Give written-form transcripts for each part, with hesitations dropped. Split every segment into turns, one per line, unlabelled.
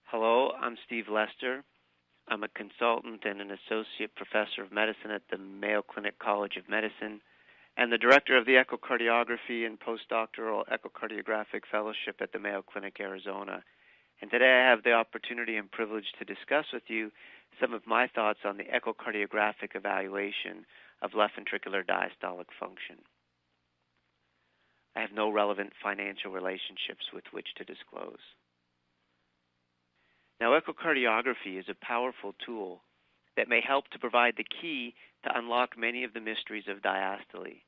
Hello, I'm Steve Lester. I'm a consultant and an associate professor of medicine at the Mayo Clinic College of Medicine and the director of the echocardiography and postdoctoral echocardiographic fellowship at the Mayo Clinic, Arizona. And today I have the opportunity and privilege to discuss with you some of my thoughts on the echocardiographic evaluation of left ventricular diastolic function. I have no relevant financial relationships with which to disclose. Now, echocardiography is a powerful tool that may help to provide the key to unlock many of the mysteries of diastole.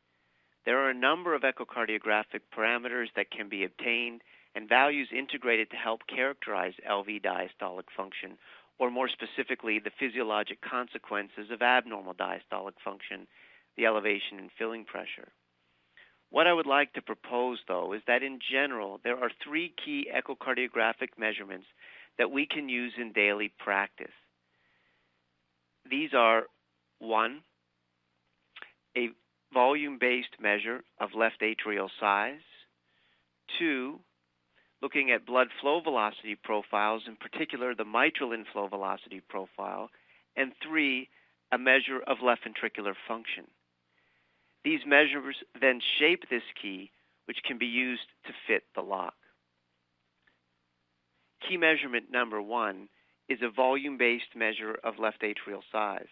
There are a number of echocardiographic parameters that can be obtained and values integrated to help characterize LV diastolic function, or more specifically, the physiologic consequences of abnormal diastolic function, the elevation in filling pressure. What I would like to propose, though, is that in general, there are three key echocardiographic measurements that we can use in daily practice. These are, 1, a volume-based measure of left atrial size, 2, looking at blood flow velocity profiles, in particular the mitral inflow velocity profile, and 3, a measure of left ventricular function. These measures then shape this key, which can be used to fit the lock. Key measurement number 1 is a volume-based measure of left atrial size.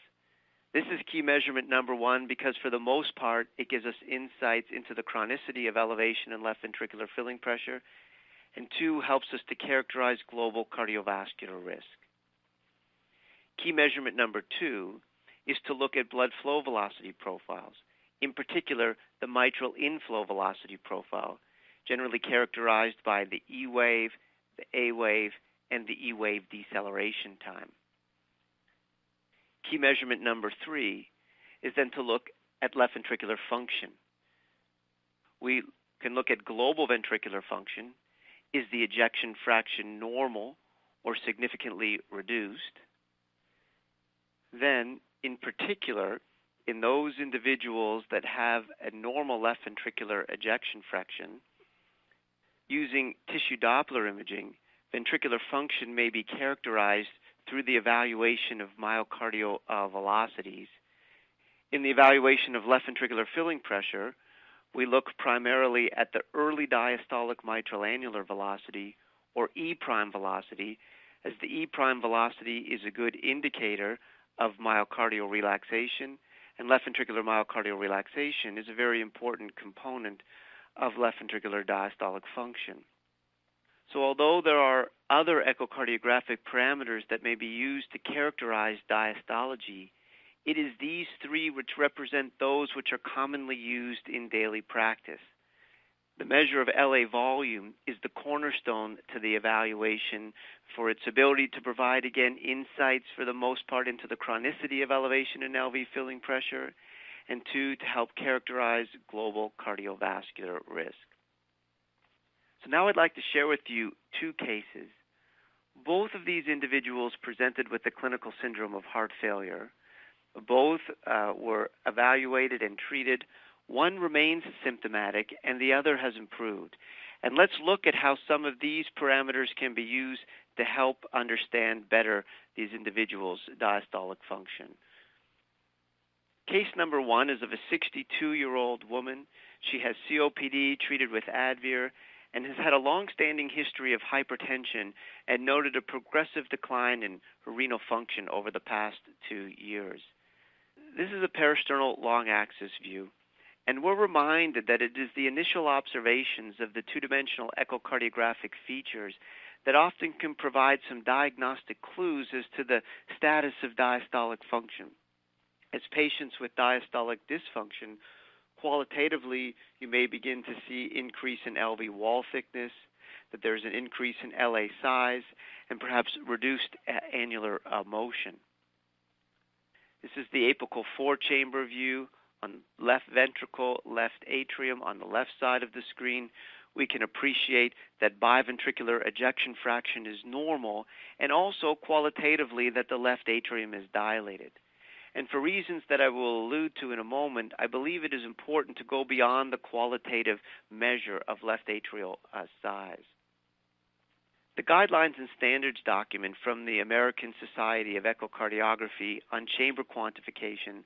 This is key measurement number 1 because for the most part, it gives us insights into the chronicity of elevation in left ventricular filling pressure, and 2, helps us to characterize global cardiovascular risk. Key measurement number 2 is to look at blood flow velocity profiles, in particular the mitral inflow velocity profile, generally characterized by the E wave, the A wave, and the E wave deceleration time. Key measurement number 3 is then to look at left ventricular function. We can look at global ventricular function. Is the ejection fraction normal or significantly reduced? Then, in particular, in those individuals that have a normal left ventricular ejection fraction, using tissue Doppler imaging, ventricular function may be characterized through the evaluation of myocardial velocities. In the evaluation of left ventricular filling pressure, we look primarily at the early diastolic mitral annular velocity, or E prime velocity, as the E prime velocity is a good indicator of myocardial relaxation, and left ventricular myocardial relaxation is a very important component of left ventricular diastolic function. So although there are other echocardiographic parameters that may be used to characterize diastology, it is these three which represent those which are commonly used in daily practice. The measure of LA volume is the cornerstone to the evaluation for its ability to provide, again, insights for the most part into the chronicity of elevation in LV filling pressure, and 2, to help characterize global cardiovascular risk. So now I'd like to share with you 2 cases. Both of these individuals presented with the clinical syndrome of heart failure. Both were evaluated and treated. One remains symptomatic and the other has improved. And let's look at how some of these parameters can be used to help understand better these individuals' diastolic function. Case number 1 is of a 62-year-old woman. She has COPD treated with Advir and has had a long-standing history of hypertension and noted a progressive decline in her renal function over the past 2 years. This is a peristernal long-axis view, and we're reminded that it is the initial observations of the two-dimensional echocardiographic features that often can provide some diagnostic clues as to the status of diastolic function. As patients with diastolic dysfunction, qualitatively, you may begin to see increase in LV wall thickness, that there's an increase in LA size, and perhaps reduced annular motion. This is the apical 4-chamber view on left ventricle, left atrium. On the left side of the screen, we can appreciate that biventricular ejection fraction is normal, and also qualitatively that the left atrium is dilated. And for reasons that I will allude to in a moment, I believe it is important to go beyond the qualitative measure of left atrial size. The Guidelines and Standards document from the American Society of Echocardiography on chamber quantification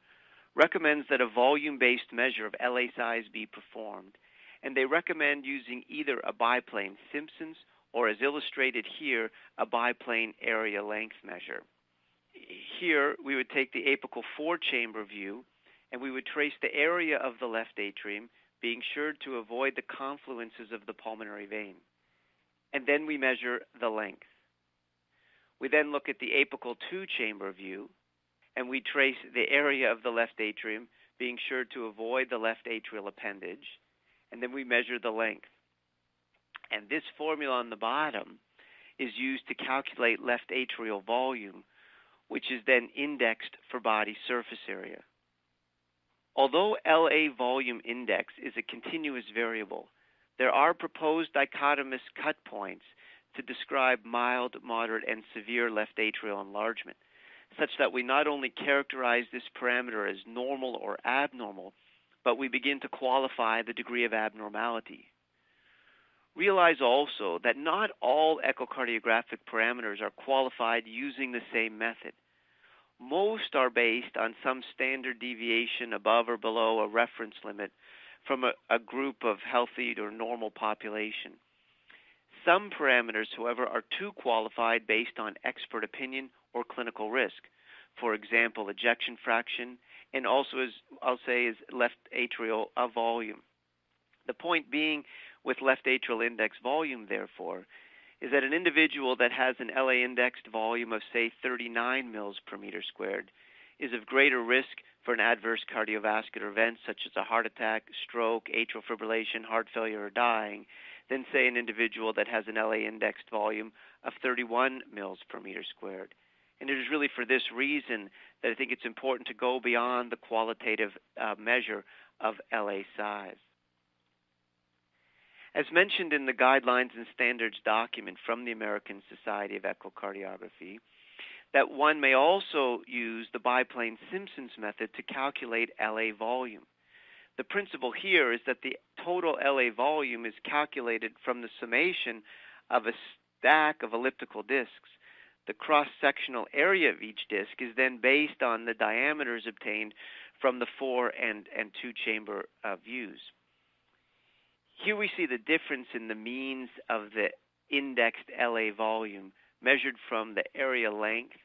recommends that a volume-based measure of LA size be performed, and they recommend using either a biplane Simpson's or, as illustrated here, a biplane area length measure. Here, we would take the apical four-chamber view, and we would trace the area of the left atrium, being sure to avoid the confluences of the pulmonary vein. And then we measure the length. We then look at the apical two-chamber view, and we trace the area of the left atrium, being sure to avoid the left atrial appendage, and then we measure the length. And this formula on the bottom is used to calculate left atrial volume, which is then indexed for body surface area. Although LA volume index is a continuous variable, there are proposed dichotomous cut points to describe mild, moderate, and severe left atrial enlargement, such that we not only characterize this parameter as normal or abnormal, but we begin to qualify the degree of abnormality. Realize also that not all echocardiographic parameters are qualified using the same method. Most are based on some standard deviation above or below a reference limit from a group of healthy or normal population. Some parameters, however, are too qualified based on expert opinion or clinical risk. For example, ejection fraction, and also, as I'll say, is left atrial volume. The point being with left atrial index volume, therefore, is that an individual that has an LA indexed volume of, say, 39 mils per meter squared is of greater risk for an adverse cardiovascular event such as a heart attack, stroke, atrial fibrillation, heart failure, or dying than, say, an individual that has an LA indexed volume of 31 mils per meter squared. And it is really for this reason that I think it's important to go beyond the qualitative measure of LA size. As mentioned in the Guidelines and Standards document from the American Society of Echocardiography, that one may also use the biplane Simpson's method to calculate LA volume. The principle here is that the total LA volume is calculated from the summation of a stack of elliptical discs. The cross-sectional area of each disc is then based on the diameters obtained from the four and two-chamber views. Here we see the difference in the means of the indexed LA volume measured from the area length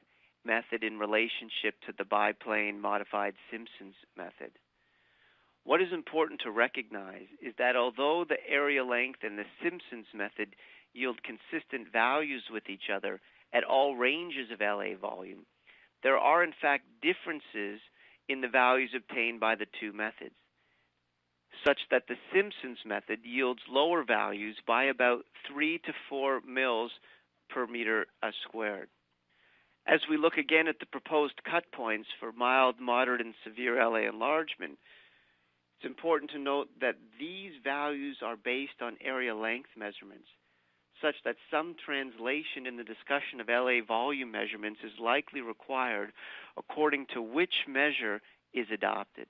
method in relationship to the biplane modified Simpson's method. What is important to recognize is that although the area length and the Simpson's method yield consistent values with each other at all ranges of LA volume, there are in fact differences in the values obtained by the two methods, such that the Simpson's method yields lower values by about 3 to 4 mils per meter squared. As we look again at the proposed cut points for mild, moderate, and severe LA enlargement, it's important to note that these values are based on area length measurements, such that some translation in the discussion of LA volume measurements is likely required according to which measure is adopted.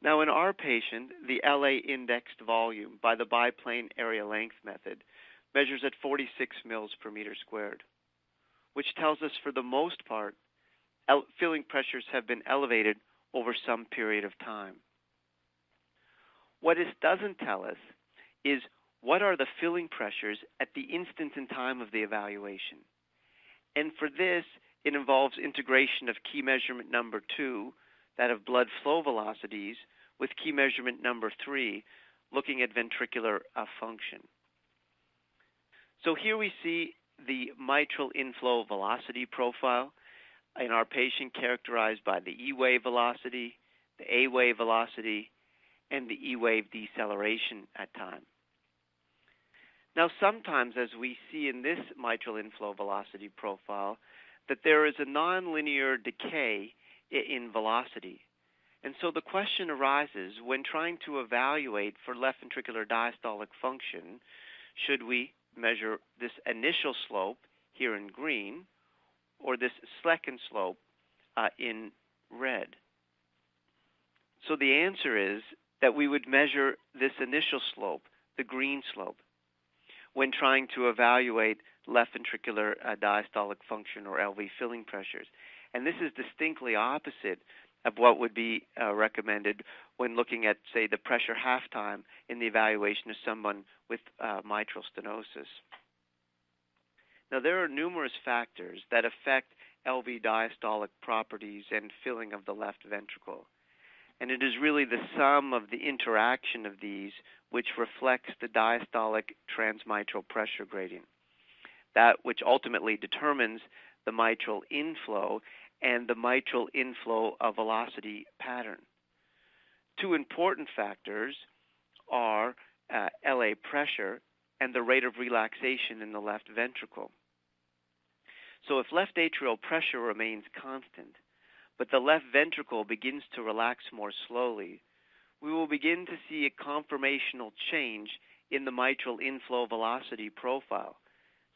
Now, in our patient, the LA indexed volume by the biplane area length method measures at 46 mils per meter squared, which tells us for the most part, filling pressures have been elevated over some period of time. What this doesn't tell us is what are the filling pressures at the instant in time of the evaluation. And for this, it involves integration of key measurement number 2, that of blood flow velocities, with key measurement number 3, looking at ventricular function. So here we see the mitral inflow velocity profile in our patient characterized by the E-wave velocity, the A-wave velocity, and the E-wave deceleration at time. Now, sometimes, as we see in this mitral inflow velocity profile, that there is a nonlinear decay in velocity. And so the question arises, when trying to evaluate for left ventricular diastolic function, should we measure this initial slope here in green or this second slope in red? So the answer is that we would measure this initial slope, the green slope. when trying to evaluate left ventricular diastolic function or LV filling pressures. And this is distinctly opposite of what would be recommended when looking at, say, the pressure half-time in the evaluation of someone with mitral stenosis. Now, there are numerous factors that affect LV diastolic properties and filling of the left ventricle. And it is really the sum of the interaction of these which reflects the diastolic transmitral pressure gradient, that which ultimately determines the mitral inflow and the mitral inflow of velocity pattern. Two important factors are LA pressure and the rate of relaxation in the left ventricle. So if left atrial pressure remains constant, but the left ventricle begins to relax more slowly, we will begin to see a conformational change in the mitral inflow velocity profile,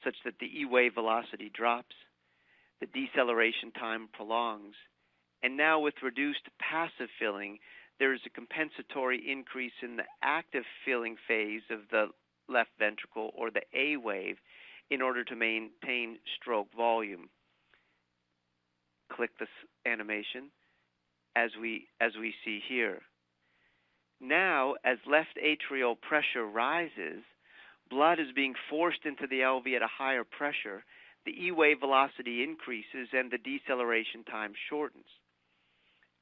such that the E wave velocity drops, the deceleration time prolongs, and now with reduced passive filling, there is a compensatory increase in the active filling phase of the left ventricle, or the A wave, in order to maintain stroke volume. Click this animation as we see here. Now, as left atrial pressure rises, blood is being forced into the LV at a higher pressure, the E wave velocity increases and the deceleration time shortens.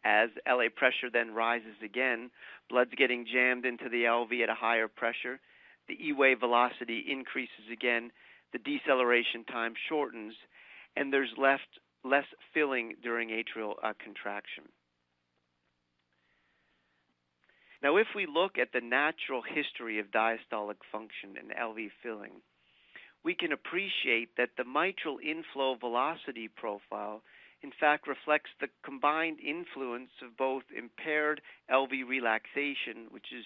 As LA pressure then rises again, blood's getting jammed into the LV at a higher pressure, the E wave velocity increases again, the deceleration time shortens, and there's less filling during atrial contraction. Now, if we look at the natural history of diastolic function and LV filling, we can appreciate that the mitral inflow velocity profile in fact reflects the combined influence of both impaired LV relaxation, which is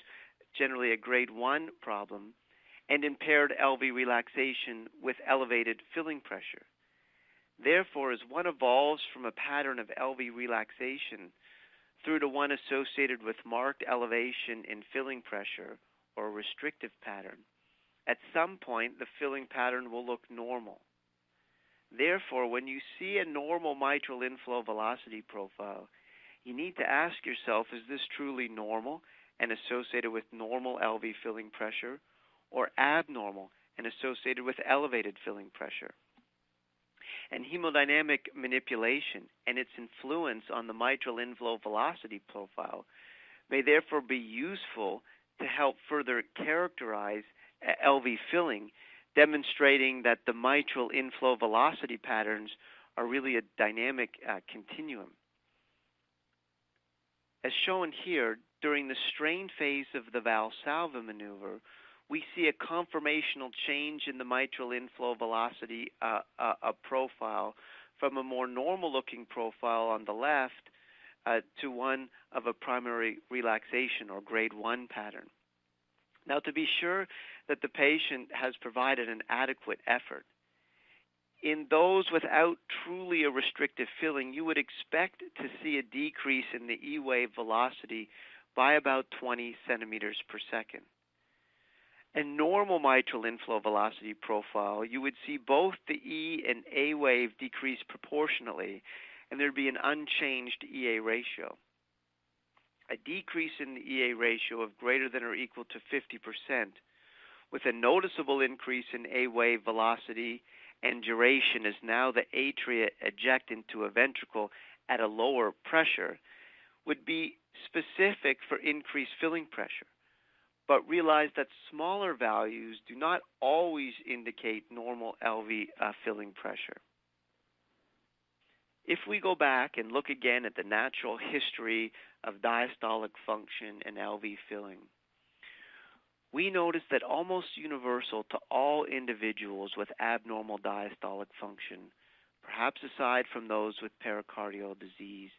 generally a grade 1 problem, and impaired LV relaxation with elevated filling pressure. Therefore, as one evolves from a pattern of LV relaxation through to one associated with marked elevation in filling pressure or a restrictive pattern, at some point the filling pattern will look normal. Therefore, when you see a normal mitral inflow velocity profile, you need to ask yourself, is this truly normal and associated with normal LV filling pressure, or abnormal and associated with elevated filling pressure? And hemodynamic manipulation and its influence on the mitral inflow velocity profile may therefore be useful to help further characterize LV filling, demonstrating that the mitral inflow velocity patterns are really a dynamic continuum. As shown here, during the strain phase of the Valsalva maneuver, we see a conformational change in the mitral inflow velocity profile from a more normal-looking profile on the left to one of a primary relaxation or grade 1 pattern. Now, to be sure that the patient has provided an adequate effort, in those without truly a restrictive filling, you would expect to see a decrease in the E wave velocity by about 20 centimeters per second. A normal mitral inflow velocity profile, you would see both the E and A wave decrease proportionally, and there'd be an unchanged EA ratio. A decrease in the EA ratio of greater than or equal to 50%, with a noticeable increase in A wave velocity and duration as now the atria eject into a ventricle at a lower pressure, would be specific for increased filling pressure. But realize that smaller values do not always indicate normal LV filling pressure. If we go back and look again at the natural history of diastolic function and LV filling, we notice that almost universal to all individuals with abnormal diastolic function, perhaps aside from those with pericardial disease,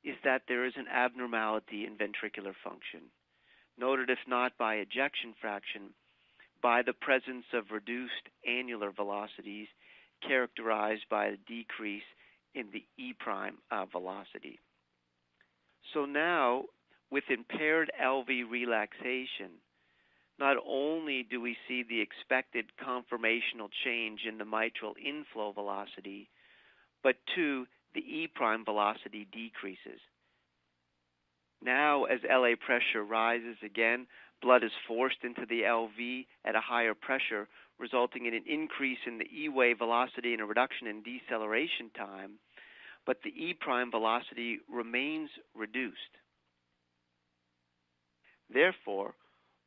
is that there is an abnormality in ventricular function, noted if not by ejection fraction, by the presence of reduced annular velocities characterized by a decrease in the E prime velocity. So now, with impaired LV relaxation, not only do we see the expected conformational change in the mitral inflow velocity, but 2, the E prime velocity decreases. Now, as LA pressure rises again, blood is forced into the LV at a higher pressure, resulting in an increase in the E wave velocity and a reduction in deceleration time, but the E prime velocity remains reduced. Therefore,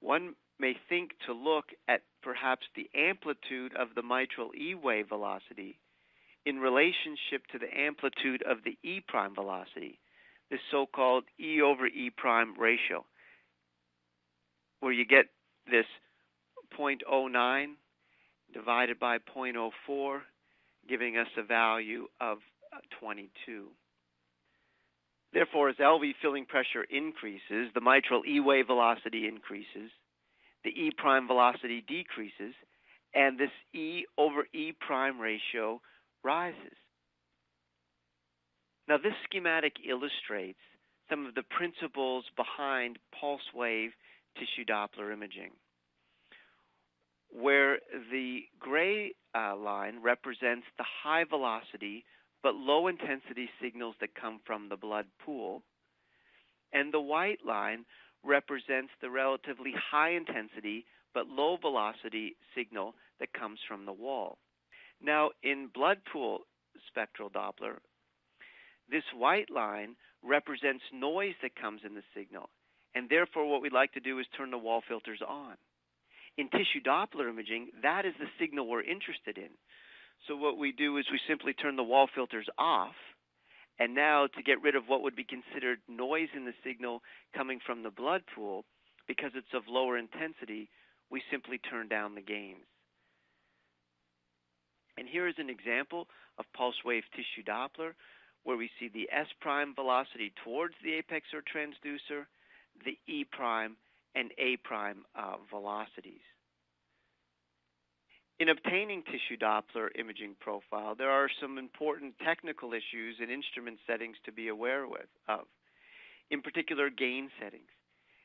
one may think to look at perhaps the amplitude of the mitral E wave velocity in relationship to the amplitude of the E prime velocity, this so-called E over E prime ratio, where you get this 0.09 divided by 0.04, giving us a value of 22. Therefore, as LV filling pressure increases, the mitral E wave velocity increases, the E prime velocity decreases, and this E over E prime ratio rises. Now, this schematic illustrates some of the principles behind pulse wave tissue Doppler imaging, where the gray line represents the high velocity but low intensity signals that come from the blood pool, and the white line represents the relatively high intensity but low velocity signal that comes from the wall. Now, in blood pool spectral Doppler, this white line represents noise that comes in the signal, and therefore what we'd like to do is turn the wall filters on. In tissue Doppler imaging, that is the signal we're interested in. So what we do is we simply turn the wall filters off, and now to get rid of what would be considered noise in the signal coming from the blood pool, because it's of lower intensity, we simply turn down the gains. And here is an example of pulse wave tissue Doppler, where we see the S prime velocity towards the apex or transducer, the E prime and A prime velocities. In obtaining tissue Doppler imaging profile, there are some important technical issues and instrument settings to be aware of, in particular gain settings.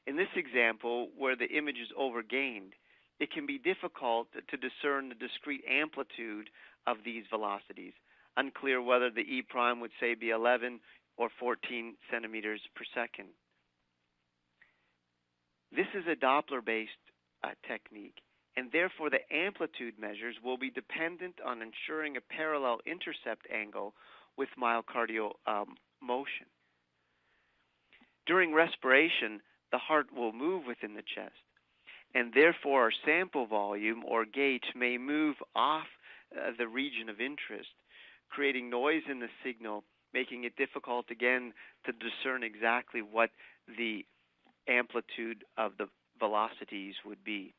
In this example, where the image is overgained, it can be difficult to discern the discrete amplitude of these velocities. Unclear whether the E prime would, say, be 11 or 14 centimeters per second. This is a Doppler-based technique, and therefore the amplitude measures will be dependent on ensuring a parallel intercept angle with myocardial motion. During respiration, the heart will move within the chest, and therefore our sample volume or gauge may move off the region of interest, creating noise in the signal, making it difficult again to discern exactly what the amplitude of the velocities would be.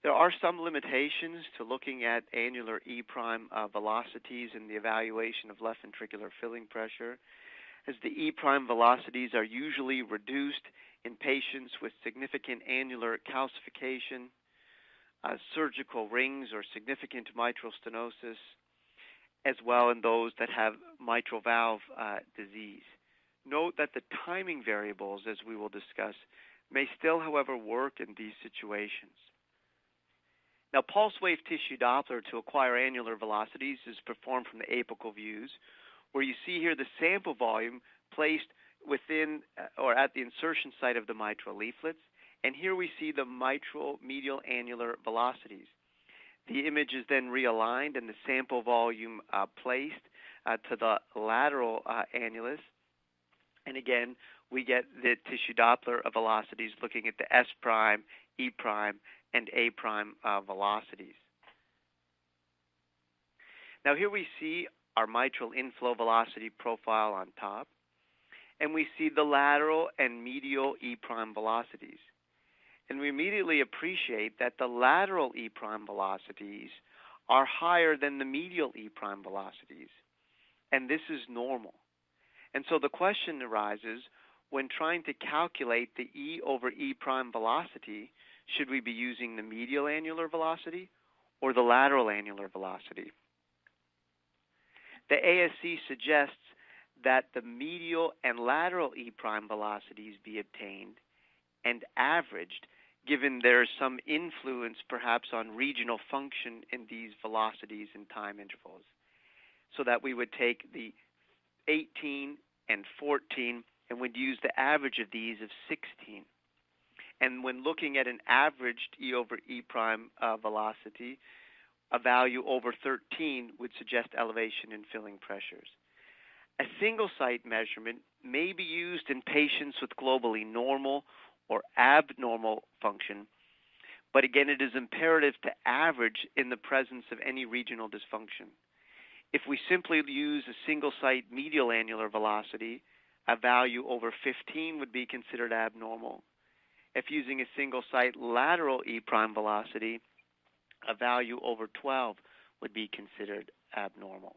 There are some limitations to looking at annular E prime velocities in the evaluation of left ventricular filling pressure, as the E prime velocities are usually reduced in patients with significant annular calcification, surgical rings or significant mitral stenosis, as well in those that have mitral valve disease. Note that the timing variables, as we will discuss, may still, however, work in these situations. Now, pulse wave tissue Doppler to acquire annular velocities is performed from the apical views, where you see here the sample volume placed within or at the insertion site of the mitral leaflets, and here we see the mitral medial annular velocities. The image is then realigned and the sample volume placed to the lateral annulus, and again, we get the tissue Doppler of velocities looking at the S prime, E prime, and A prime velocities. Now here we see our mitral inflow velocity profile on top, and we see the lateral and medial E prime velocities. And we immediately appreciate that the lateral E prime velocities are higher than the medial E prime velocities, and this is normal. And so the question arises, when trying to calculate the E over E prime velocity, should we be using the medial annular velocity or the lateral annular velocity? The ASEUII suggests that the medial and lateral E prime velocities be obtained and averaged, given there's some influence perhaps on regional function in these velocities and time intervals, so that we would take the 18 and 14 and would use the average of these of 16. And when looking at an averaged E over E prime velocity, a value over 13 would suggest elevation in filling pressures. A single site measurement may be used in patients with globally normal or abnormal function, but again, it is imperative to average in the presence of any regional dysfunction. If we simply use a single site medial annular velocity, a value over 15 would be considered abnormal. If using a single site lateral E prime velocity, a value over 12 would be considered abnormal.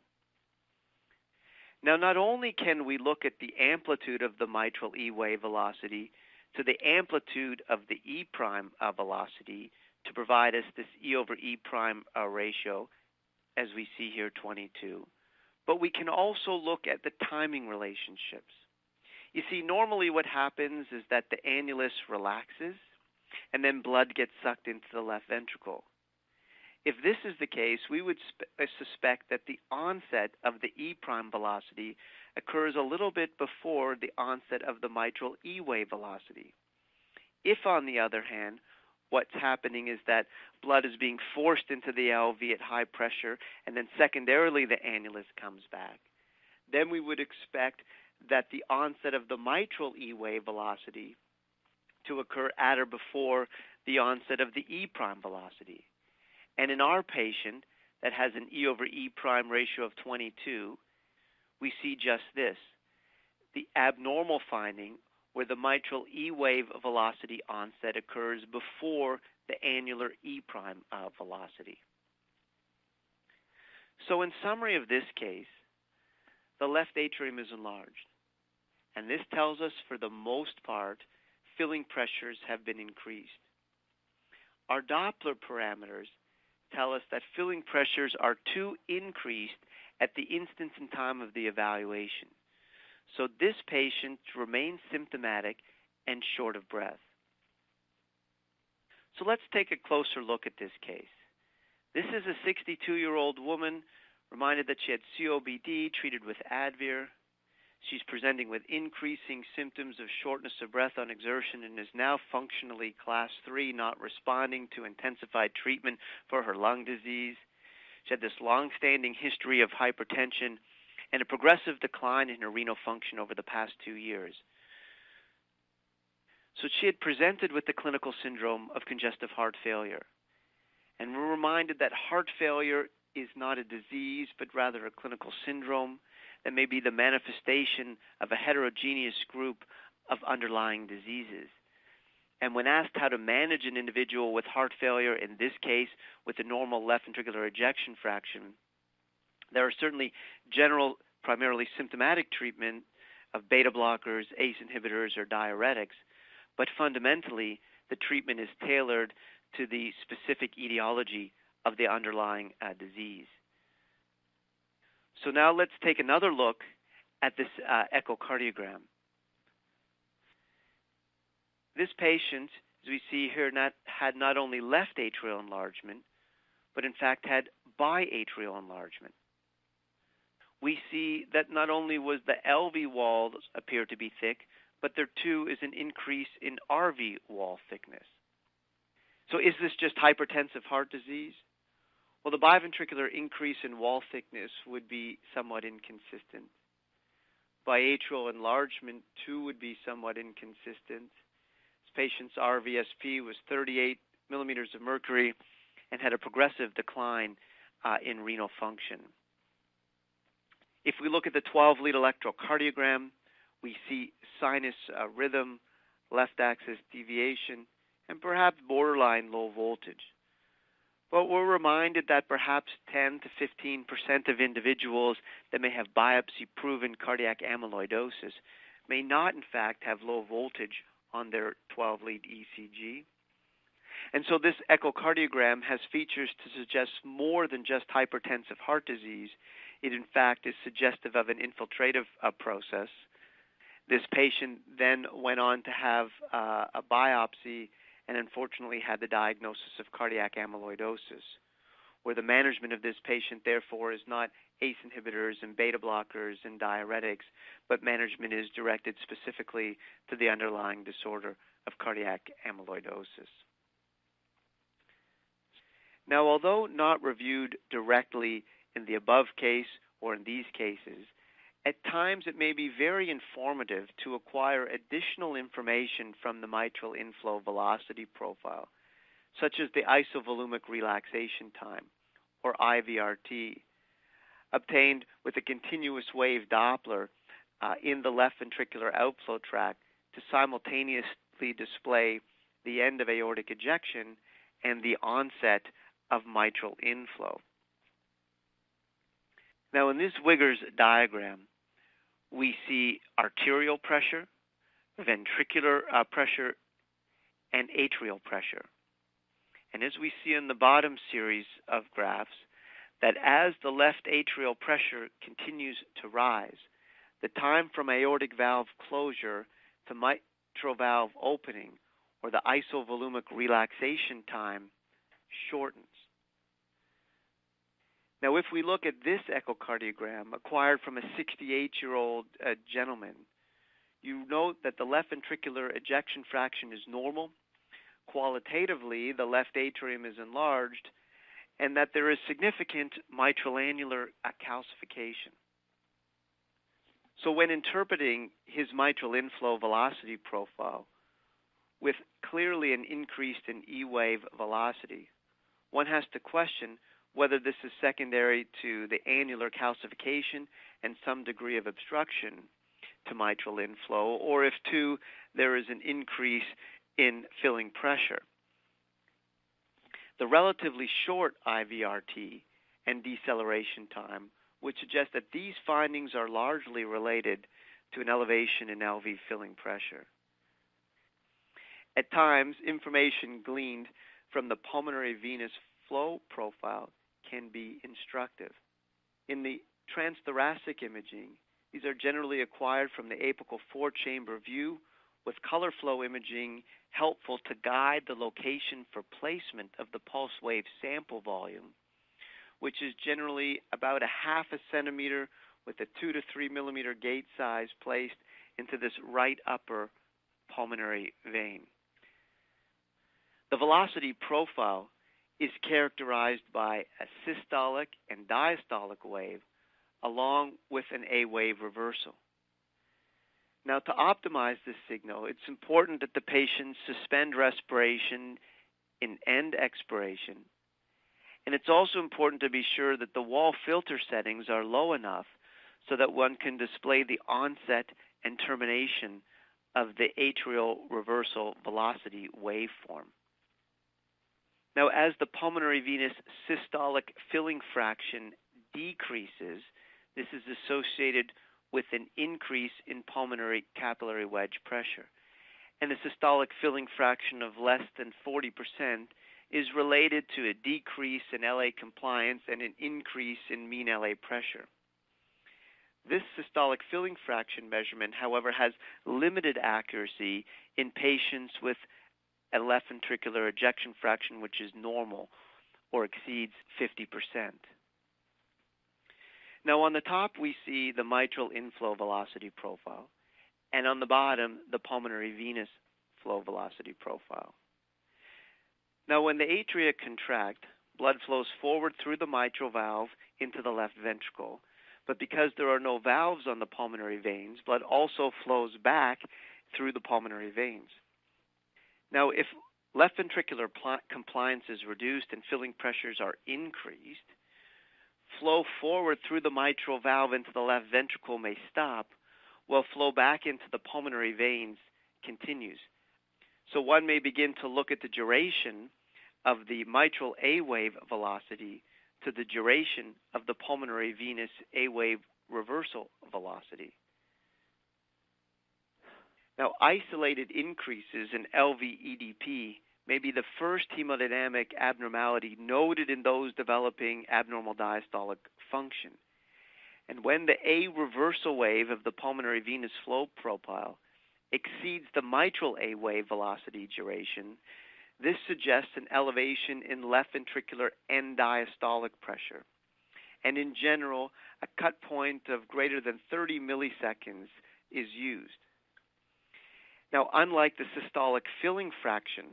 Now, not only can we look at the amplitude of the mitral E wave velocity to the amplitude of the E prime velocity to provide us this E over E prime ratio, as we see here, 22, but we can also look at the timing relationships. You see, normally what happens is that the annulus relaxes and then blood gets sucked into the left ventricle. If this is the case, we would suspect that the onset of the E prime velocity occurs a little bit before the onset of the mitral E wave velocity. If, on the other hand, what's happening is that blood is being forced into the LV at high pressure and then secondarily the annulus comes back, then we would expect that the onset of the mitral E wave velocity to occur at or before the onset of the E prime velocity. And in our patient that has an E over E prime ratio of 22, we see just this, the abnormal finding where the mitral E wave velocity onset occurs before the annular E prime velocity. So in summary of this case, the left atrium is enlarged. And this tells us, for the most part, filling pressures have been increased. Our Doppler parameters tell us that filling pressures are too increased at the instance and time of the evaluation. So this patient remains symptomatic and short of breath. So let's take a closer look at this case. This is a 62-year-old woman, reminded that she had COPD, treated with Advir. She's presenting with increasing symptoms of shortness of breath on exertion and is now functionally class 3, not responding to intensified treatment for her lung disease. She had this long-standing history of hypertension and a progressive decline in her renal function over the past 2 years. So she had presented with the clinical syndrome of congestive heart failure. And we're reminded that heart failure is not a disease, but rather a clinical syndrome that may be the manifestation of a heterogeneous group of underlying diseases. And when asked how to manage an individual with heart failure, in this case with a normal left ventricular ejection fraction, there are certainly general, primarily symptomatic treatment of beta blockers, ACE inhibitors, or diuretics, but fundamentally the treatment is tailored to the specific etiology of the underlying disease. So now let's take another look at this echocardiogram. This patient, as we see here, had not only left atrial enlargement, but in fact had biatrial enlargement. We see that not only was the LV walls appear to be thick, but there too is an increase in RV wall thickness. So is this just hypertensive heart disease? Well, the biventricular increase in wall thickness would be somewhat inconsistent. Biatrial enlargement, too, would be somewhat inconsistent. This patient's RVSP was 38 millimeters of mercury and had a progressive decline in renal function. If we look at the 12-lead electrocardiogram, we see sinus rhythm, left axis deviation, and perhaps borderline low voltage. But we're reminded that perhaps 10 to 15% of individuals that may have biopsy-proven cardiac amyloidosis may not, in fact, have low voltage on their 12-lead ECG. And so this echocardiogram has features to suggest more than just hypertensive heart disease. It, in fact, is suggestive of an infiltrative process. This patient then went on to have a biopsy and unfortunately had the diagnosis of cardiac amyloidosis, where the management of this patient, therefore, is not ACE inhibitors and beta blockers and diuretics, but management is directed specifically to the underlying disorder of cardiac amyloidosis. Now, although not reviewed directly in the above case or in these cases, at times it may be very informative to acquire additional information from the mitral inflow velocity profile, such as the isovolumic relaxation time, or IVRT, obtained with a continuous wave Doppler in the left ventricular outflow tract to simultaneously display the end of aortic ejection and the onset of mitral inflow. Now, in this Wiggers diagram, we see arterial pressure, ventricular pressure, and atrial pressure. And as we see in the bottom series of graphs, that as the left atrial pressure continues to rise, the time from aortic valve closure to mitral valve opening, or the isovolumic relaxation time, shortens. Now, if we look at this echocardiogram acquired from a 68-year-old gentleman, you note that the left ventricular ejection fraction is normal. Qualitatively, the left atrium is enlarged, and that there is significant mitral annular calcification. So when interpreting his mitral inflow velocity profile with clearly an increase in E-wave velocity, one has to question whether this is secondary to the annular calcification and some degree of obstruction to mitral inflow, or if, too, there is an increase in filling pressure. The relatively short IVRT and deceleration time would suggest that these findings are largely related to an elevation in LV filling pressure. At times, information gleaned from the pulmonary venous flow profile can be instructive. In the transthoracic imaging, these are generally acquired from the apical four-chamber view, with color flow imaging helpful to guide the location for placement of the pulse wave sample volume, which is generally about a half a centimeter with a 2 to 3 millimeter gate size placed into this right upper pulmonary vein. The velocity profile is characterized by a systolic and diastolic wave along with an A-wave reversal. Now, to optimize this signal, it's important that the patient suspend respiration in end expiration, and it's also important to be sure that the wall filter settings are low enough so that one can display the onset and termination of the atrial reversal velocity waveform. Now, as the pulmonary venous systolic filling fraction decreases, this is associated with an increase in pulmonary capillary wedge pressure. And the systolic filling fraction of less than 40% is related to a decrease in LA compliance and an increase in mean LA pressure. This systolic filling fraction measurement, however, has limited accuracy in patients with a left ventricular ejection fraction which is normal or exceeds 50%. Now, on the top, we see the mitral inflow velocity profile, and on the bottom, the pulmonary venous flow velocity profile. Now, when the atria contract, blood flows forward through the mitral valve into the left ventricle, but because there are no valves on the pulmonary veins, blood also flows back through the pulmonary veins. Now, if left ventricular compliance is reduced and filling pressures are increased, flow forward through the mitral valve into the left ventricle may stop, while flow back into the pulmonary veins continues. So one may begin to look at the duration of the mitral A-wave velocity to the duration of the pulmonary venous A-wave reversal velocity. Now, isolated increases in LV-EDP may be the first hemodynamic abnormality noted in those developing abnormal diastolic function. And when the A reversal wave of the pulmonary venous flow profile exceeds the mitral A wave velocity duration, This suggests an elevation in left ventricular end diastolic pressure. And in general, a cut point of greater than 30 milliseconds is used. Now, unlike the systolic filling fraction,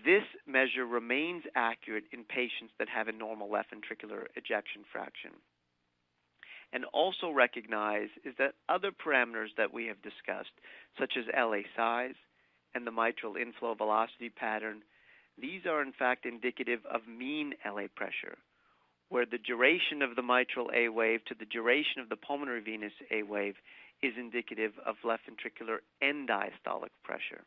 this measure remains accurate in patients that have a normal left ventricular ejection fraction. And also recognize is that other parameters that we have discussed, such as LA size and the mitral inflow velocity pattern, these are in fact indicative of mean LA pressure, where the duration of the mitral A wave to the duration of the pulmonary venous A wave is indicative of left ventricular end diastolic pressure.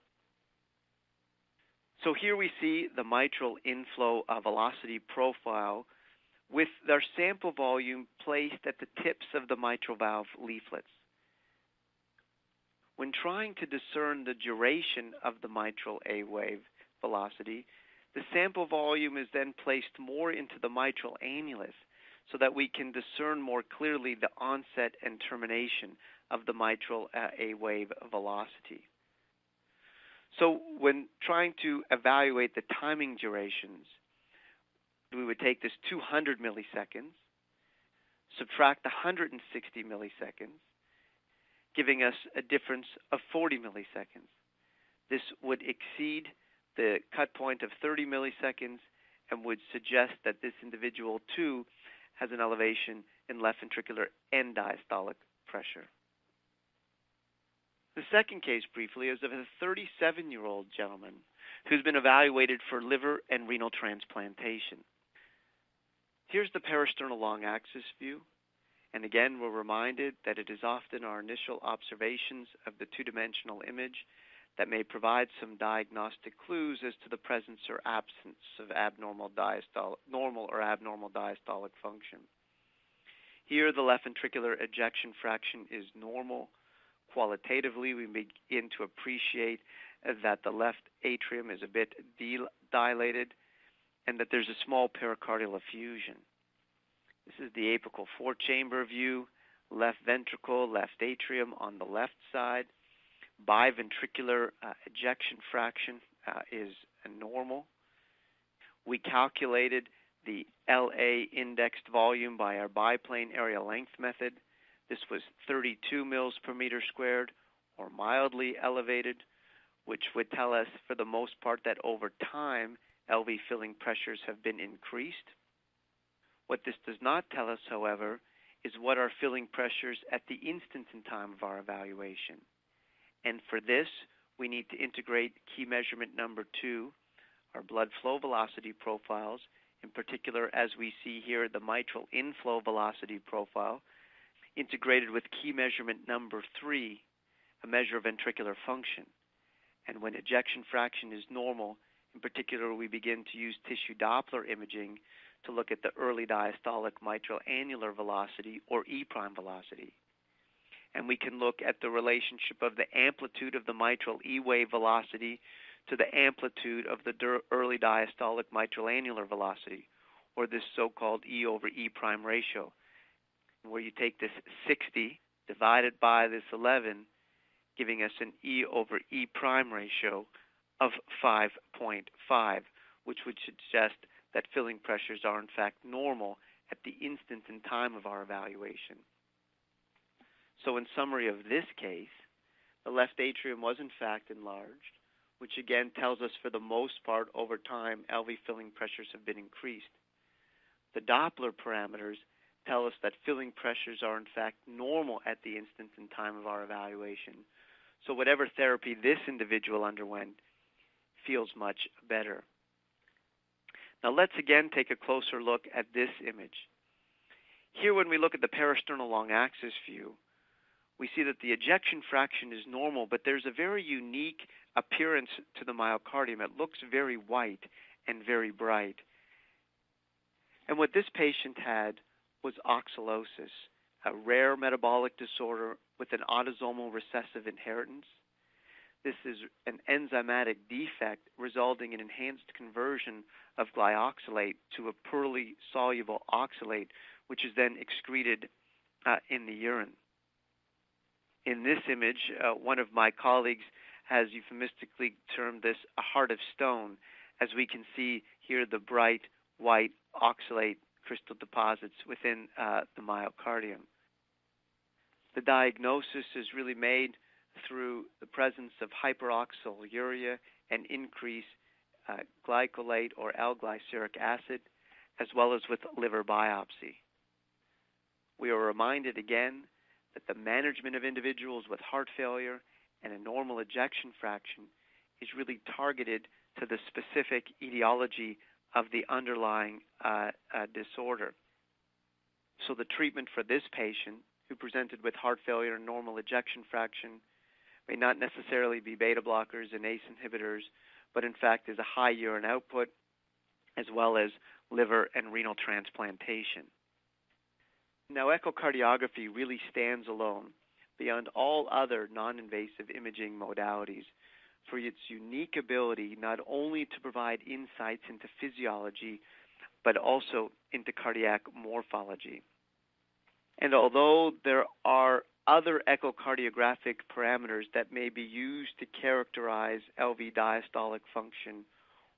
So here we see the mitral inflow velocity profile with their sample volume placed at the tips of the mitral valve leaflets. When trying to discern the duration of the mitral A wave velocity, the sample volume is then placed more into the mitral annulus so that we can discern more clearly the onset and termination of the mitral A wave velocity. So when trying to evaluate the timing durations, we would take this 200 milliseconds, subtract 160 milliseconds, giving us a difference of 40 milliseconds. This would exceed the cut point of 30 milliseconds and would suggest that this individual too has an elevation in left ventricular end diastolic pressure. The second case briefly is of a 37-year-old gentleman who's been evaluated for liver and renal transplantation. Here's the parasternal long axis view. And again, we're reminded that it is often our initial observations of the two-dimensional image that may provide some diagnostic clues as to the presence or absence of normal or abnormal diastolic function. Here, the left ventricular ejection fraction is normal. Qualitatively, we begin to appreciate that the left atrium is a bit dilated and that there's a small pericardial effusion. This is the apical four-chamber view, left ventricle, left atrium on the left side. Biventricular ejection fraction is normal. We calculated the LA indexed volume by our biplane area length method. This was 32 mils per meter squared, or mildly elevated, which would tell us for the most part that over time LV filling pressures have been increased. What this does not tell us, however, is what are filling pressures at the instant in time of our evaluation. And for this, we need to integrate key measurement number 2, our blood flow velocity profiles, in particular as we see here the mitral inflow velocity profile, integrated with key measurement number 3, a measure of ventricular function. And when ejection fraction is normal, in particular, we begin to use tissue Doppler imaging to look at the early diastolic mitral annular velocity, or E' velocity. And we can look at the relationship of the amplitude of the mitral E wave velocity to the amplitude of the early diastolic mitral annular velocity, or this so-called E over E' ratio, where you take this 60 divided by this 11, giving us an E over E' ratio of 5.5, which would suggest that filling pressures are in fact normal at the instant in time of our evaluation. So in summary of this case, the left atrium was in fact enlarged, which again tells us for the most part over time LV filling pressures have been increased. The Doppler parameters tell us that filling pressures are in fact normal at the instant in time of our evaluation. So whatever therapy this individual underwent feels much better. Now let's again take a closer look at this image. Here when we look at the parasternal long axis view, we see that the ejection fraction is normal, but there's a very unique appearance to the myocardium. It looks very white and very bright. And what this patient had was oxalosis, a rare metabolic disorder with an autosomal recessive inheritance. This is an enzymatic defect resulting in enhanced conversion of glyoxylate to a poorly soluble oxalate, which is then excreted in the urine. In this image, one of my colleagues has euphemistically termed this a heart of stone, as we can see here the bright white oxalate crystal deposits within the myocardium. The diagnosis is really made through the presence of hyperoxaluria and increased glycolate or L-glyceric acid, as well as with liver biopsy. We are reminded again that the management of individuals with heart failure and a normal ejection fraction is really targeted to the specific etiology of the underlying disorder. So the treatment for this patient who presented with heart failure and normal ejection fraction may not necessarily be beta blockers and ACE inhibitors, but in fact is a high urine output as well as liver and renal transplantation. Now, echocardiography really stands alone beyond all other non-invasive imaging modalities for its unique ability not only to provide insights into physiology, but also into cardiac morphology. And although there are other echocardiographic parameters that may be used to characterize LV diastolic function,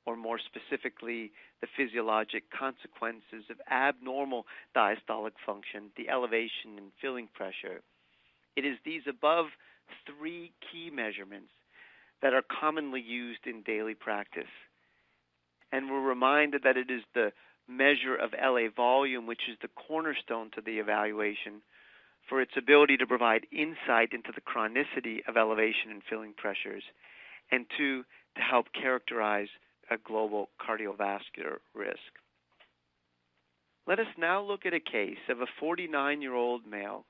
or more specifically, the physiologic consequences of abnormal diastolic function, the elevation and filling pressure, it is these above three key measurements that are commonly used in daily practice. And we're reminded that it is the measure of LA volume which is the cornerstone to the evaluation for its ability to provide insight into the chronicity of elevation and filling pressures, and to help characterize a global cardiovascular risk. Let us now look at a case of a 49-year-old male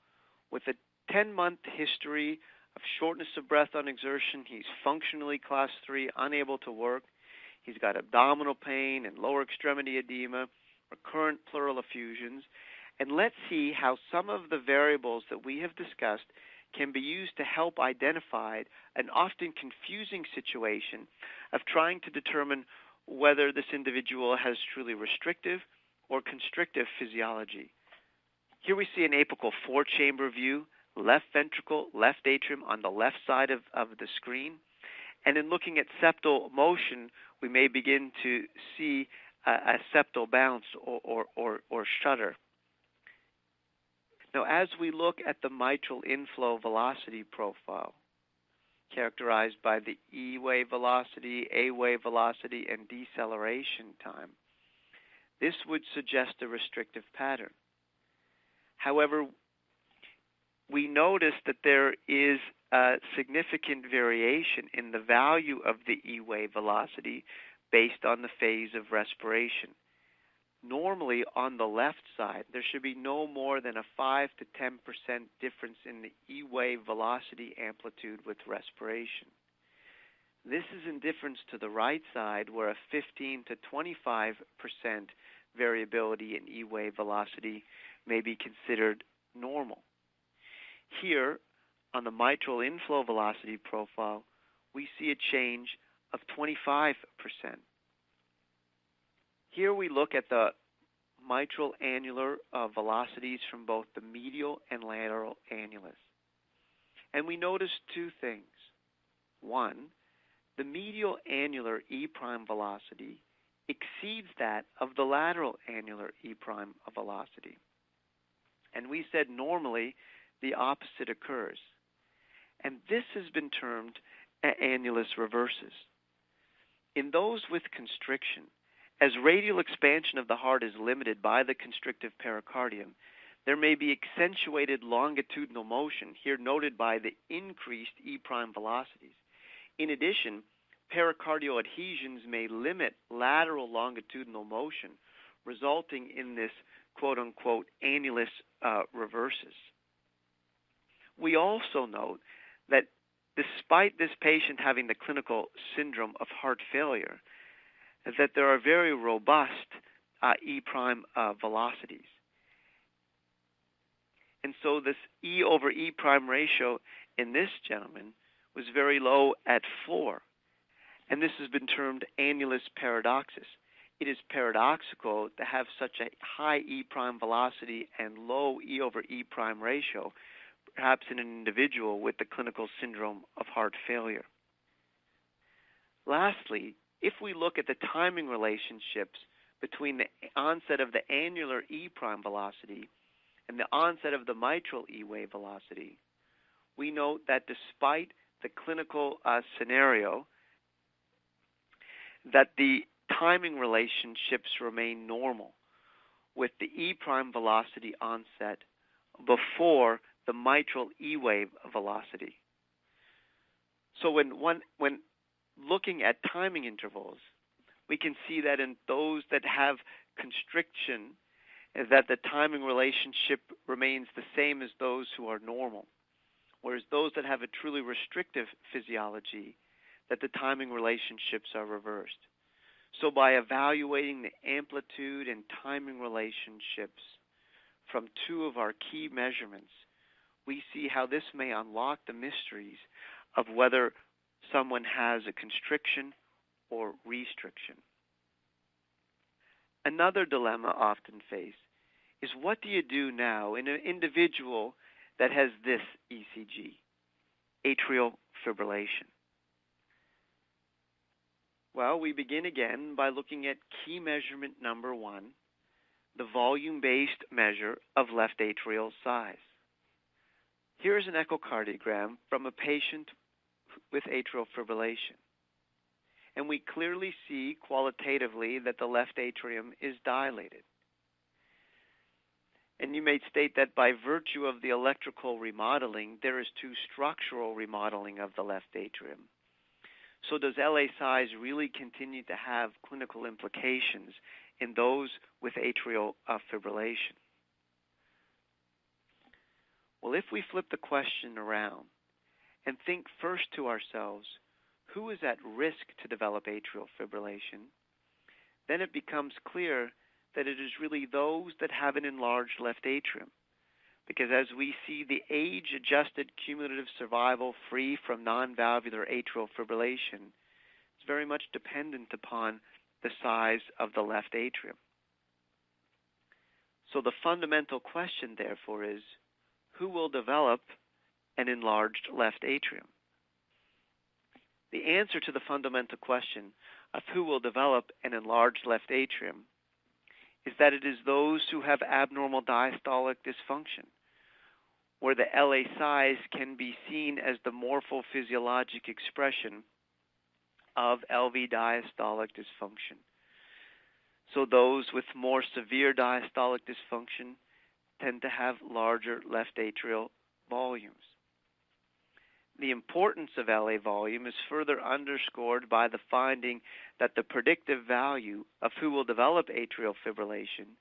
with a 10-month history of shortness of breath on exertion. He's functionally class 3, unable to work. He's got abdominal pain and lower extremity edema, recurrent pleural effusions. And let's see how some of the variables that we have discussed can be used to help identify an often confusing situation of trying to determine whether this individual has truly restrictive or constrictive physiology. Here we see an apical 4-chamber view, left ventricle, left atrium on the left side of the screen. And in looking at septal motion, we may begin to see a septal bounce or shudder. Now, as we look at the mitral inflow velocity profile, characterized by the E wave velocity, A wave velocity, and deceleration time, this would suggest a restrictive pattern. However, we notice that there is a significant variation in the value of the E wave velocity based on the phase of respiration. Normally, on the left side, there should be no more than a 5 to 10% difference in the E wave velocity amplitude with respiration. This is in difference to the right side, where a 15 to 25% variability in E wave velocity may be considered normal. Here, on the mitral inflow velocity profile, we see a change of 25%. Here we look at the mitral annular velocities from both the medial and lateral annulus. And we notice two things. One, the medial annular E prime velocity exceeds that of the lateral annular E prime velocity. And we said normally the opposite occurs. And this has been termed annulus reversus. In those with constriction, as radial expansion of the heart is limited by the constrictive pericardium, there may be accentuated longitudinal motion, here noted by the increased E prime velocities. In addition, pericardial adhesions may limit lateral longitudinal motion, resulting in this quote-unquote annulus reversus. We also note that despite this patient having the clinical syndrome of heart failure, that there are very robust E prime velocities. And so this E over E prime ratio in this gentleman was very low at 4. And this has been termed annulus paradoxus. It is paradoxical to have such a high E prime velocity and low E over E prime ratio, perhaps in an individual with the clinical syndrome of heart failure. Lastly, if we look at the timing relationships between the onset of the annular E prime velocity and the onset of the mitral E wave velocity, we note that despite the clinical scenario, that the timing relationships remain normal, with the E prime velocity onset before the mitral E wave velocity. So when looking at timing intervals, we can see that in those that have constriction, that the timing relationship remains the same as those who are normal, whereas those that have a truly restrictive physiology, that the timing relationships are reversed. So by evaluating the amplitude and timing relationships from two of our key measurements, we see how this may unlock the mysteries of whether someone has a constriction or restriction. Another dilemma often faced is, what do you do now in an individual that has this ECG, atrial fibrillation? Well, we begin again by looking at key measurement number 1, the volume-based measure of left atrial size. Here is an echocardiogram from a patient with atrial fibrillation. And we clearly see qualitatively that the left atrium is dilated. And you may state that by virtue of the electrical remodeling, there is too structural remodeling of the left atrium. So does LA size really continue to have clinical implications in those with atrial fibrillation? Well, if we flip the question around and think first to ourselves, who is at risk to develop atrial fibrillation, then it becomes clear that it is really those that have an enlarged left atrium. Because as we see the age-adjusted cumulative survival free from non-valvular atrial fibrillation, it's very much dependent upon the size of the left atrium. So the fundamental question, therefore, is, who will develop an enlarged left atrium? The answer to the fundamental question of who will develop an enlarged left atrium is that it is those who have abnormal diastolic dysfunction, where the LA size can be seen as the morphophysiologic expression of LV diastolic dysfunction. So those with more severe diastolic dysfunction tend to have larger left atrial volumes. The importance of LA volume is further underscored by the finding that the predictive value of who will develop atrial fibrillation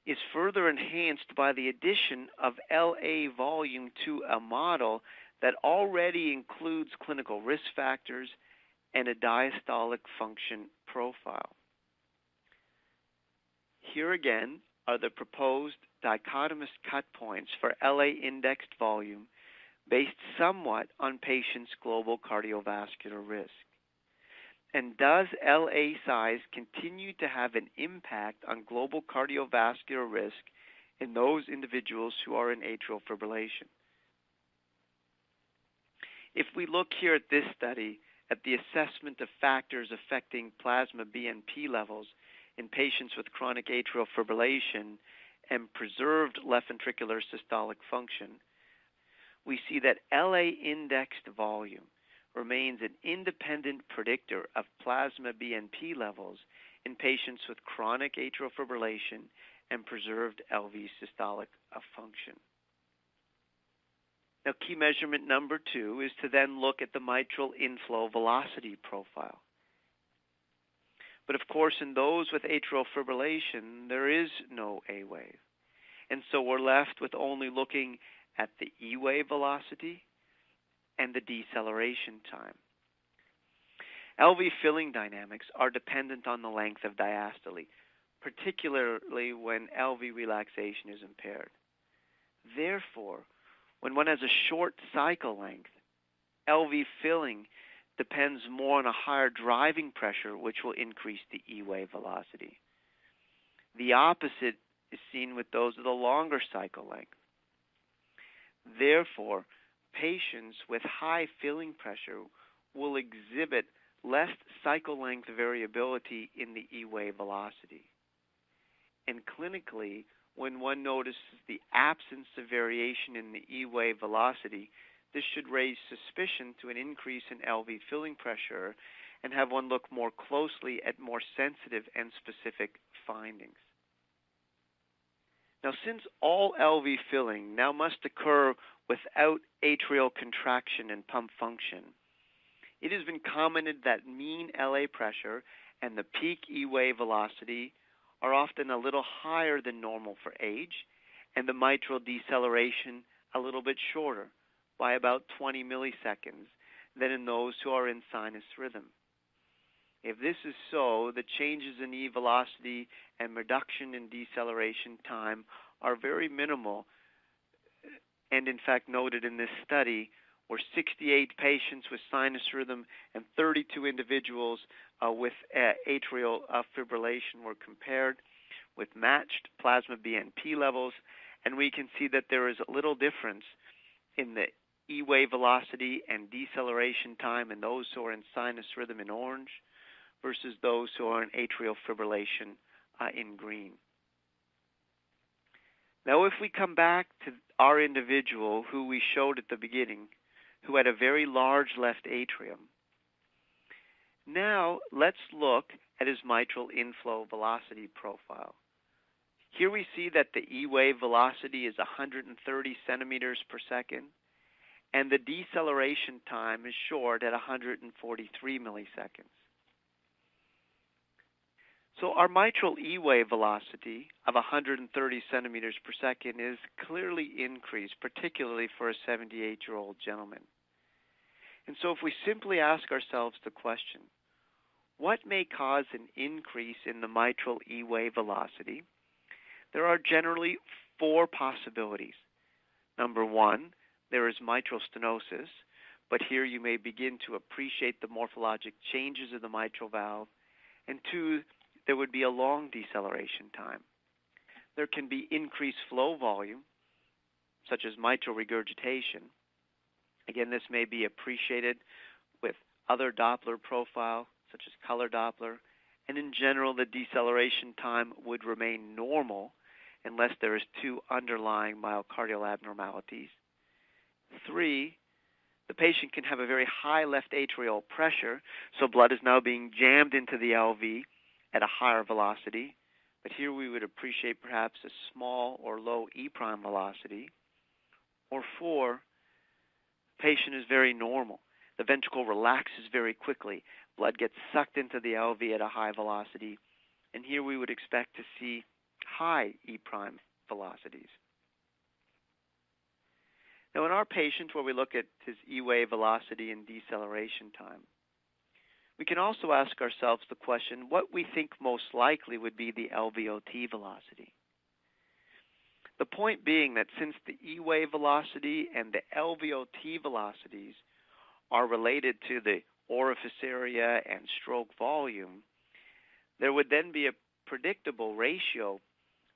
is further enhanced by the addition of LA volume to a model that already includes clinical risk factors and a diastolic function profile. Here again are the proposed dichotomous cut points for LA indexed volume based somewhat on patients' global cardiovascular risk. And does LA size continue to have an impact on global cardiovascular risk in those individuals who are in atrial fibrillation? If we look here at this study at the assessment of factors affecting plasma BNP levels in patients with chronic atrial fibrillation and preserved left ventricular systolic function, we see that LA indexed volume remains an independent predictor of plasma BNP levels in patients with chronic atrial fibrillation and preserved LV systolic function. Now, key measurement number 2 is to then look at the mitral inflow velocity profile. But of course, in those with atrial fibrillation, there is no A wave. And so we're left with only looking at the E wave velocity and the deceleration time. LV filling dynamics are dependent on the length of diastole, particularly when LV relaxation is impaired. Therefore, when one has a short cycle length, LV filling depends more on a higher driving pressure, which will increase the E wave velocity. The opposite is seen with those with a longer cycle length. Therefore, patients with high filling pressure will exhibit less cycle length variability in the E-wave velocity. And clinically, when one notices the absence of variation in the E-wave velocity, this should raise suspicion to an increase in LV filling pressure and have one look more closely at more sensitive and specific findings. Now, since all LV filling now must occur without atrial contraction and pump function, it has been commented that mean LA pressure and the peak E-wave velocity are often a little higher than normal for age, and the mitral deceleration a little bit shorter, by about 20 milliseconds, than in those who are in sinus rhythm. If this is so, the changes in E velocity and reduction in deceleration time are very minimal, and in fact noted in this study where 68 patients with sinus rhythm and 32 individuals with atrial fibrillation were compared with matched plasma BNP levels, and we can see that there is a little difference in the E-wave velocity and deceleration time in those who are in sinus rhythm in orange versus those who are in atrial fibrillation in green. Now, if we come back to our individual who we showed at the beginning, who had a very large left atrium, now let's look at his mitral inflow velocity profile. Here we see that the E-wave velocity is 130 centimeters per second, and the deceleration time is short at 143 milliseconds. So our mitral E-wave velocity of 130 centimeters per second is clearly increased, particularly for a 78-year-old gentleman. And so if we simply ask ourselves the question, what may cause an increase in the mitral E-wave velocity? There are generally four possibilities. Number one, there is mitral stenosis, but here you may begin to appreciate the morphologic changes of the mitral valve. And two, there would be a long deceleration time. There can be increased flow volume, such as mitral regurgitation. Again, this may be appreciated with other Doppler profile, such as color Doppler, and in general, the deceleration time would remain normal unless there is two underlying myocardial abnormalities. Three, the patient can have a very high left atrial pressure, so blood is now being jammed into the LV at a higher velocity, but here we would appreciate perhaps a small or low E prime velocity. Or four, the patient is very normal. The ventricle relaxes very quickly. Blood gets sucked into the LV at a high velocity, and here we would expect to see high E prime velocities. Now in our patient, where we look at his E-wave velocity and deceleration time, we can also ask ourselves the question, what we think most likely would be the LVOT velocity. The point being that since the E-wave velocity and the LVOT velocities are related to the orifice area and stroke volume, there would then be a predictable ratio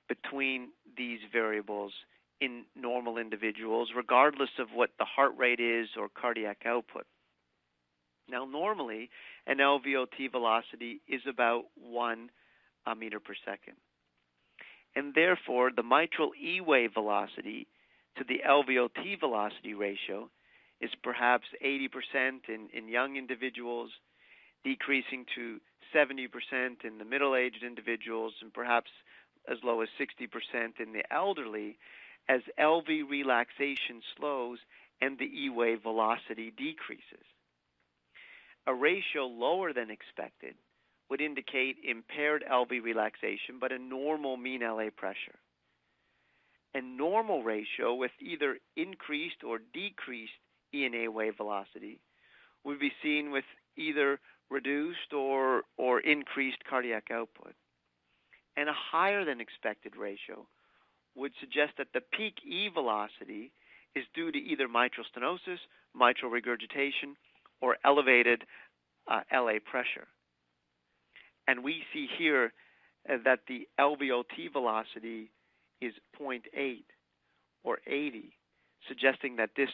between these variables in normal individuals, regardless of what the heart rate is or cardiac output. Now, normally, an LVOT velocity is about 1 meter per second. And therefore, the mitral E-wave velocity to the LVOT velocity ratio is perhaps 80% in young individuals, decreasing to 70% in the middle-aged individuals, and perhaps as low as 60% in the elderly, as LV relaxation slows and the E-wave velocity decreases. A ratio lower than expected would indicate impaired LV relaxation, but a normal mean LA pressure. A normal ratio with either increased or decreased E and A wave velocity would be seen with either reduced or increased cardiac output. And a higher than expected ratio would suggest that the peak E velocity is due to either mitral stenosis, mitral regurgitation, or elevated LA pressure. And we see here that the LVOT velocity is 0.8 or 80, suggesting that this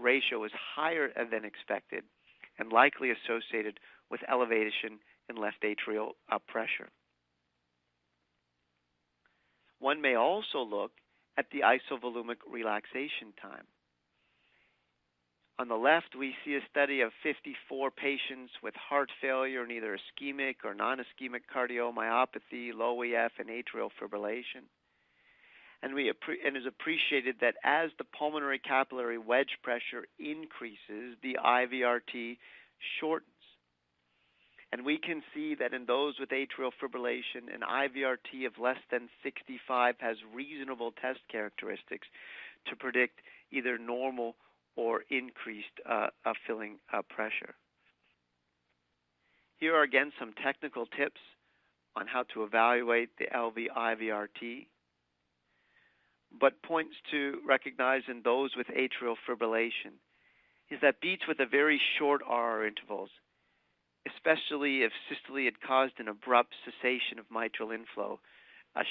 ratio is higher than expected and likely associated with elevation in left atrial pressure. One may also look at the isovolumic relaxation time. On the left, we see a study of 54 patients with heart failure and either ischemic or non-ischemic cardiomyopathy, low EF, and atrial fibrillation. And it is appreciated that as the pulmonary capillary wedge pressure increases, the IVRT shortens. And we can see that in those with atrial fibrillation, an IVRT of less than 65 has reasonable test characteristics to predict either normal or increased filling pressure. Here are again some technical tips on how to evaluate the LV IVRT, but points to recognize in those with atrial fibrillation is that beats with a very short RR intervals, especially if systole had caused an abrupt cessation of mitral inflow,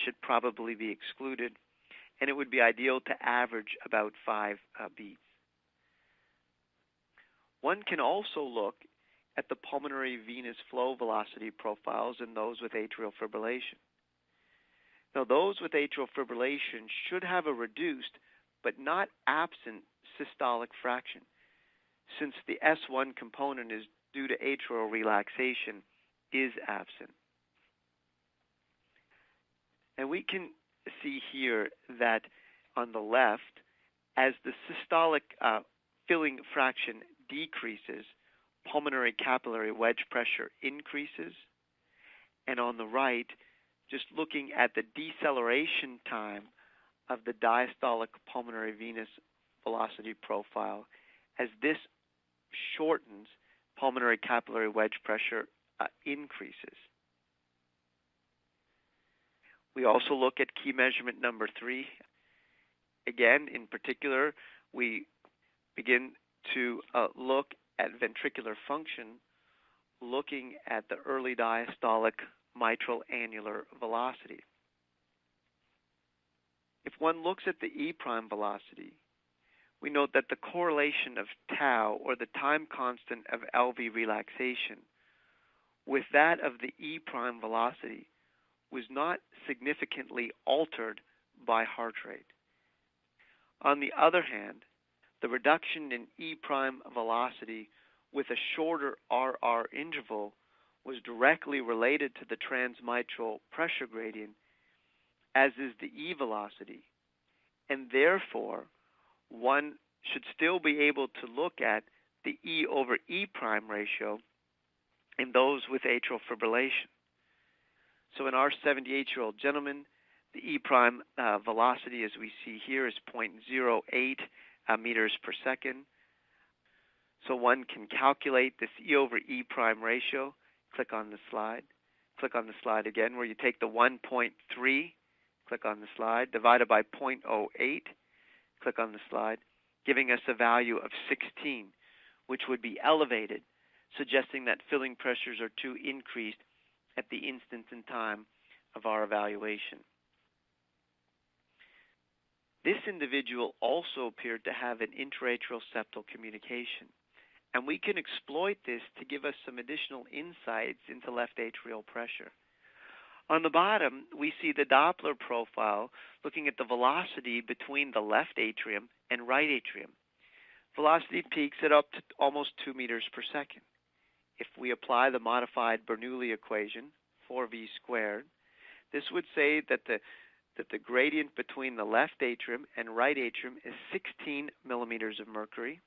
should probably be excluded, and it would be ideal to average about 5 beats. One can also look at the pulmonary venous flow velocity profiles in those with atrial fibrillation. Now, those with atrial fibrillation should have a reduced but not absent systolic fraction, since the S1 component is due to atrial relaxation is absent. And we can see here that on the left, as the systolic filling fraction decreases, pulmonary capillary wedge pressure increases. And on the right, just looking at the deceleration time of the diastolic pulmonary venous velocity profile, as this shortens, pulmonary capillary wedge pressure increases. We also look at key measurement number 3. Again, in particular, we begin to look at ventricular function, looking at the early diastolic mitral annular velocity. If one looks at the E prime velocity, we note that the correlation of tau, or the time constant of LV relaxation, with that of the E prime velocity was not significantly altered by heart rate. On the other hand, the reduction in E prime velocity with a shorter RR interval was directly related to the transmitral pressure gradient, as is the E velocity, and therefore one should still be able to look at the E over E prime ratio in those with atrial fibrillation. So in our 78-year-old gentleman, the E prime velocity, as we see here, is 0.08 meters per second. So one can calculate this E over E prime ratio. Click on the slide. Click on the slide again, where you take the 1.3, click on the slide, divided by 0.08, click on the slide, giving us a value of 16, which would be elevated, suggesting that filling pressures are too increased at the instant in time of our evaluation. This individual also appeared to have an intraatrial septal communication, and we can exploit this to give us some additional insights into left atrial pressure. On the bottom, we see the Doppler profile looking at the velocity between the left atrium and right atrium. Velocity peaks at up to almost 2 meters per second. If we apply the modified Bernoulli equation, 4v squared, this would say that the gradient between the left atrium and right atrium is 16 millimeters of mercury.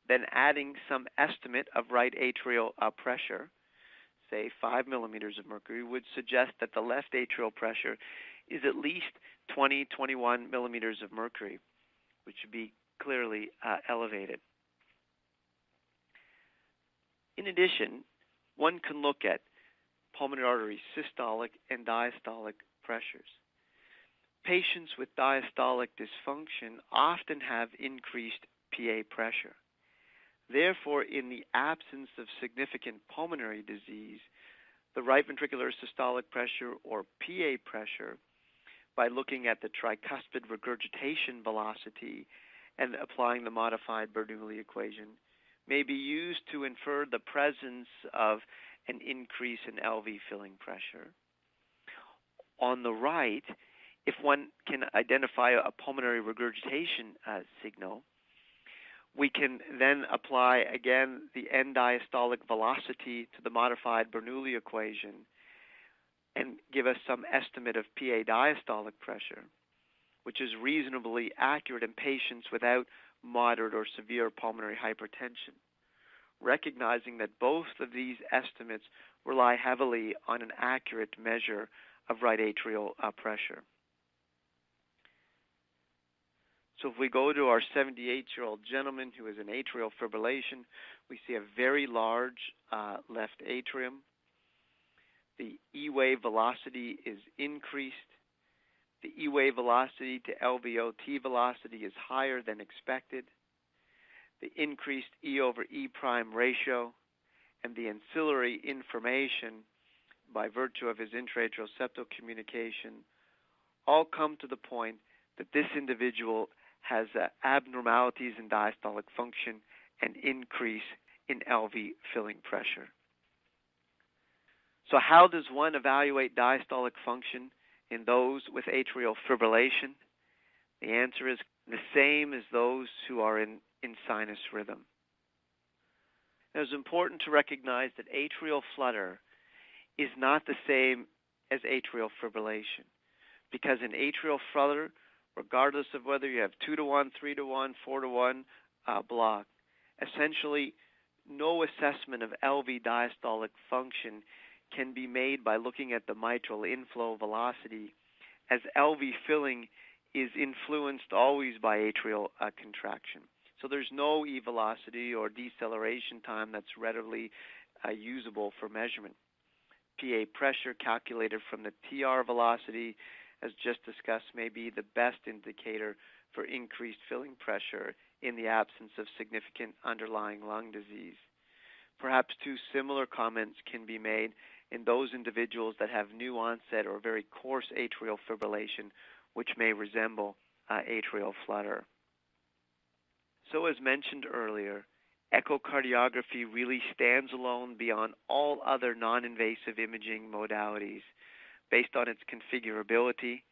Then adding some estimate of right atrial pressure, say 5 millimeters of mercury, would suggest that the left atrial pressure is at least 21 millimeters of mercury, which would be clearly elevated. In addition, one can look at pulmonary artery systolic and diastolic pressures. Patients with diastolic dysfunction often have increased PA pressure. Therefore, in the absence of significant pulmonary disease, the right ventricular systolic pressure, or PA pressure, by looking at the tricuspid regurgitation velocity and applying the modified Bernoulli equation, may be used to infer the presence of an increase in LV filling pressure. On the right, if one can identify a pulmonary regurgitation signal, we can then apply again the end diastolic velocity to the modified Bernoulli equation and give us some estimate of PA diastolic pressure, which is reasonably accurate in patients without moderate or severe pulmonary hypertension, recognizing that both of these estimates rely heavily on an accurate measure of right atrial pressure. So if we go to our 78-year-old gentleman who is in atrial fibrillation, we see a very large left atrium. The E-wave velocity is increased. The E-wave velocity to LVOT velocity is higher than expected. The increased E over E prime ratio and the ancillary information by virtue of his intra-atrial septal communication all come to the point that this individual has abnormalities in diastolic function and increase in LV filling pressure. So how does one evaluate diastolic function in those with atrial fibrillation? The answer is the same as those who are in sinus rhythm. Now, it's important to recognize that atrial flutter is not the same as atrial fibrillation, because in atrial flutter, regardless of whether you have 2-to-1, 3-to-1, 4-to-1 block, essentially no assessment of LV diastolic function can be made by looking at the mitral inflow velocity, as LV filling is influenced always by atrial contraction. So there's no E velocity or deceleration time that's readily usable for measurement. PA pressure calculated from the TR velocity, as just discussed, may be the best indicator for increased filling pressure in the absence of significant underlying lung disease. Perhaps two similar comments can be made in those individuals that have new onset or very coarse atrial fibrillation, which may resemble atrial flutter. So as mentioned earlier, echocardiography really stands alone beyond all other non-invasive imaging modalities based on its configurability,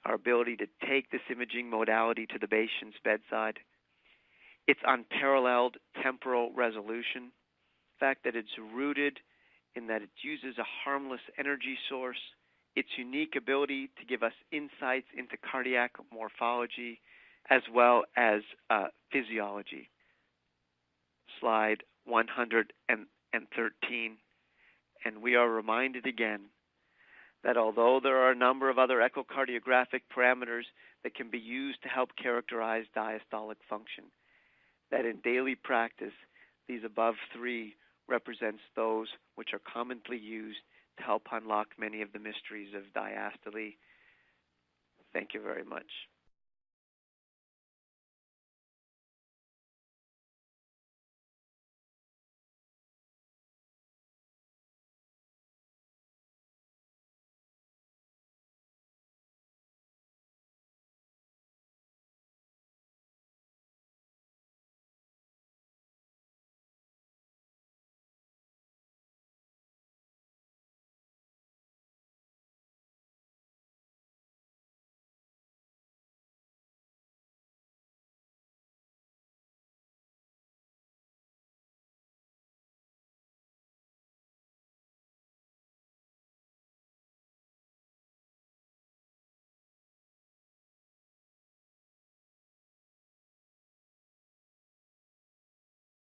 our ability to take this imaging modality to the patient's bedside, its unparalleled temporal resolution, the fact that it's rooted in that it uses a harmless energy source, its unique ability to give us insights into cardiac morphology as well as physiology. Slide 113. And we are reminded again that although there are a number of other echocardiographic parameters that can be used to help characterize diastolic function, that in daily practice, these above three represents those which are commonly used to help unlock many of the mysteries of diastole. Thank you very much.